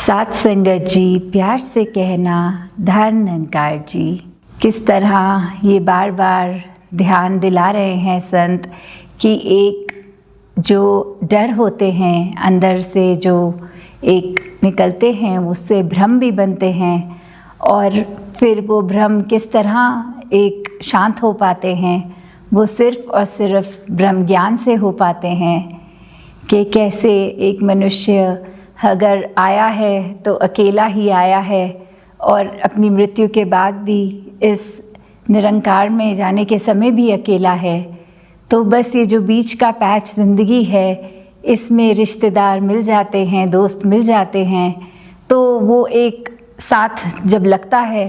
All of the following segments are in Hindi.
साथ संगत जी, प्यार से कहना धन निरंकार जी। किस तरह ये बार बार ध्यान दिला रहे हैं संत कि एक जो डर होते हैं अंदर से, जो एक निकलते हैं, उससे भ्रम भी बनते हैं और फिर वो भ्रम किस तरह एक शांत हो पाते हैं, वो सिर्फ और सिर्फ ब्रह्म ज्ञान से हो पाते हैं। कि कैसे एक मनुष्य अगर आया है तो अकेला ही आया है और अपनी मृत्यु के बाद भी इस निरंकार में जाने के समय भी अकेला है। तो बस ये जो बीच का पैच ज़िंदगी है, इसमें रिश्तेदार मिल जाते हैं, दोस्त मिल जाते हैं, तो वो एक साथ जब लगता है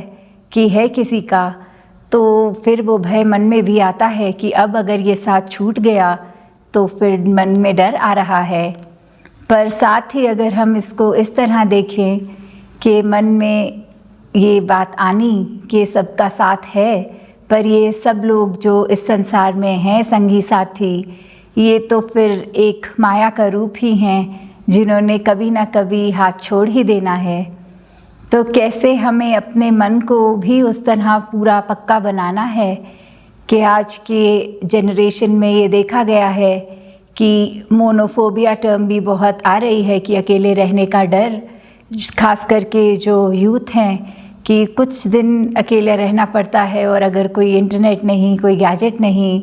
कि है किसी का, तो फिर वो भय मन में भी आता है कि अब अगर ये साथ छूट गया तो फिर मन में डर आ रहा है। पर साथ ही अगर हम इसको इस तरह देखें कि मन में ये बात आनी कि सबका साथ है, पर ये सब लोग जो इस संसार में हैं संगी साथी, ये तो फिर एक माया का रूप ही हैं जिन्होंने कभी ना कभी हाथ छोड़ ही देना है। तो कैसे हमें अपने मन को भी उस तरह पूरा पक्का बनाना है कि आज के जनरेशन में ये देखा गया है कि मोनोफोबिया टर्म भी बहुत आ रही है कि अकेले रहने का डर, खास करके जो यूथ हैं कि कुछ दिन अकेले रहना पड़ता है और अगर कोई इंटरनेट नहीं, कोई गैजेट नहीं,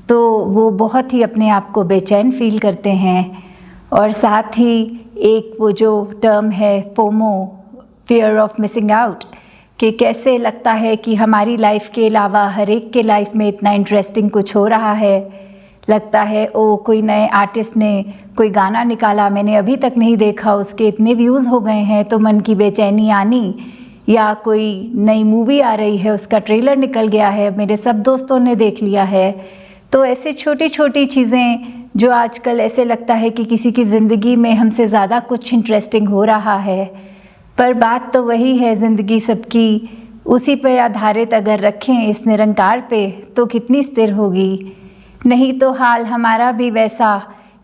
तो वो बहुत ही अपने आप को बेचैन फील करते हैं। और साथ ही एक वो जो टर्म है FOMO, fear of missing out, कि कैसे लगता है कि हमारी लाइफ के अलावा हर एक के लाइफ में इतना इंटरेस्टिंग कुछ हो रहा है। लगता है ओ कोई नए आर्टिस्ट ने कोई गाना निकाला, मैंने अभी तक नहीं देखा, उसके इतने व्यूज़ हो गए हैं, तो मन की बेचैनी आनी। या कोई नई मूवी आ रही है, उसका ट्रेलर निकल गया है, मेरे सब दोस्तों ने देख लिया है। तो ऐसे छोटी छोटी चीज़ें जो आजकल ऐसे लगता है कि किसी की ज़िंदगी में हमसे ज़्यादा कुछ इंटरेस्टिंग हो रहा है। पर बात तो वही है, ज़िंदगी सबकी उसी पर आधारित अगर रखें इस निरंकार पे, तो कितनी स्थिर होगी। नहीं तो हाल हमारा भी वैसा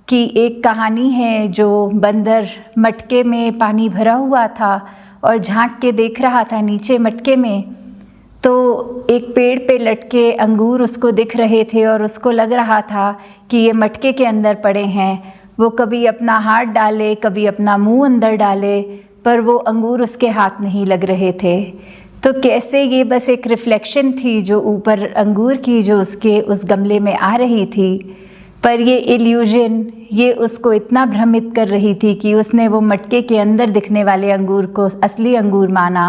कि एक कहानी है जो बंदर मटके में पानी भरा हुआ था और झांक के देख रहा था नीचे मटके में, तो एक पेड़ पे लटके अंगूर उसको दिख रहे थे और उसको लग रहा था कि ये मटके के अंदर पड़े हैं। वो कभी अपना हाथ डाले, कभी अपना मुंह अंदर डाले, पर वो अंगूर उसके हाथ नहीं लग रहे थे। तो कैसे ये बस एक रिफ्लेक्शन थी जो ऊपर अंगूर की, जो उसके उस गमले में आ रही थी, पर ये इल्यूजन ये उसको इतना भ्रमित कर रही थी कि उसने वो मटके के अंदर दिखने वाले अंगूर को असली अंगूर माना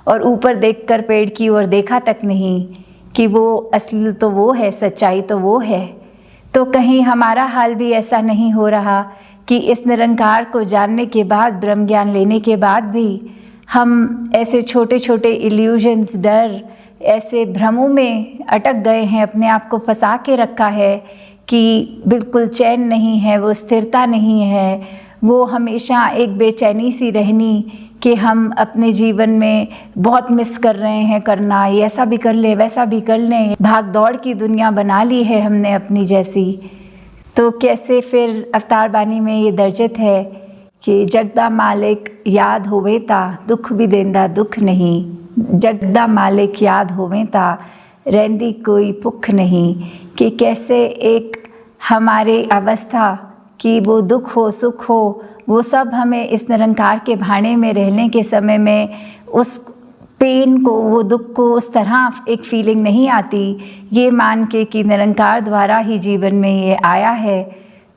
और ऊपर देखकर पेड़ की ओर देखा तक नहीं कि वो असली तो वो है, सच्चाई तो वो है। तो कहीं हमारा हाल भी ऐसा नहीं हो रहा कि इस निरंकार को जानने के बाद, ब्रह्म ज्ञान लेने के बाद भी हम ऐसे छोटे छोटे इल्यूजन्स, डर, ऐसे भ्रमों में अटक गए हैं, अपने आप को फंसा के रखा है कि बिल्कुल चैन नहीं है, वो स्थिरता नहीं है, वो हमेशा एक बेचैनी सी रहनी कि हम अपने जीवन में बहुत मिस कर रहे हैं करना, ये ऐसा भी कर ले, वैसा भी कर लें, भाग दौड़ की दुनिया बना ली है हमने अपनी जैसी। तो कैसे फिर अवतार बानी में ये दर्जित है कि जगदा मालिक याद होवे ता दुख भी देंदा दुख नहीं, जगदा मालिक याद होवे ता रहंदी कोई भुख नहीं। कि कैसे एक हमारे अवस्था कि वो दुख हो सुख हो, वो सब हमें इस निरंकार के भाने में रहने के समय में उस पेन को, वो दुख को उस तरह एक फीलिंग नहीं आती। ये मान के कि निरंकार द्वारा ही जीवन में ये आया है,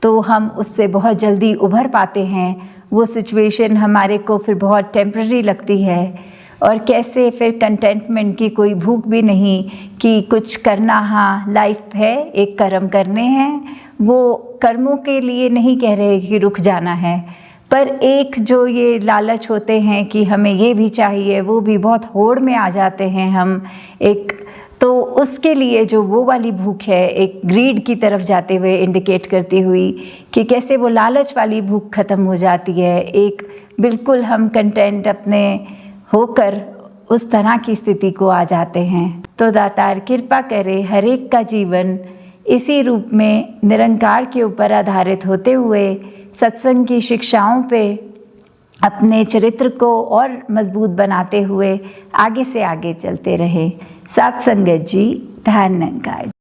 तो हम उससे बहुत जल्दी उभर पाते हैं। वो सिचुएशन हमारे को फिर बहुत टेम्पररी लगती है। और कैसे फिर कंटेंटमेंट की कोई भूख भी नहीं कि कुछ करना, हाँ लाइफ है, एक कर्म करने हैं, वो कर्मों के लिए नहीं कह रहे कि रुक जाना है, पर एक जो ये लालच होते हैं कि हमें ये भी चाहिए, वो भी बहुत होड़ में आ जाते हैं हम एक, तो उसके लिए जो वो वाली भूख है, एक ग्रीड की तरफ जाते हुए इंडिकेट करती हुई कि कैसे वो लालच वाली भूख ख़त्म हो जाती है। एक बिल्कुल हम कंटेंट अपने होकर उस तरह की स्थिति को आ जाते हैं। तो दातार कृपा करे हर एक का जीवन इसी रूप में निरंकार के ऊपर आधारित होते हुए सत्संग की शिक्षाओं पे अपने चरित्र को और मजबूत बनाते हुए आगे से आगे चलते रहें। साथ संगत जी, धन निरंकार।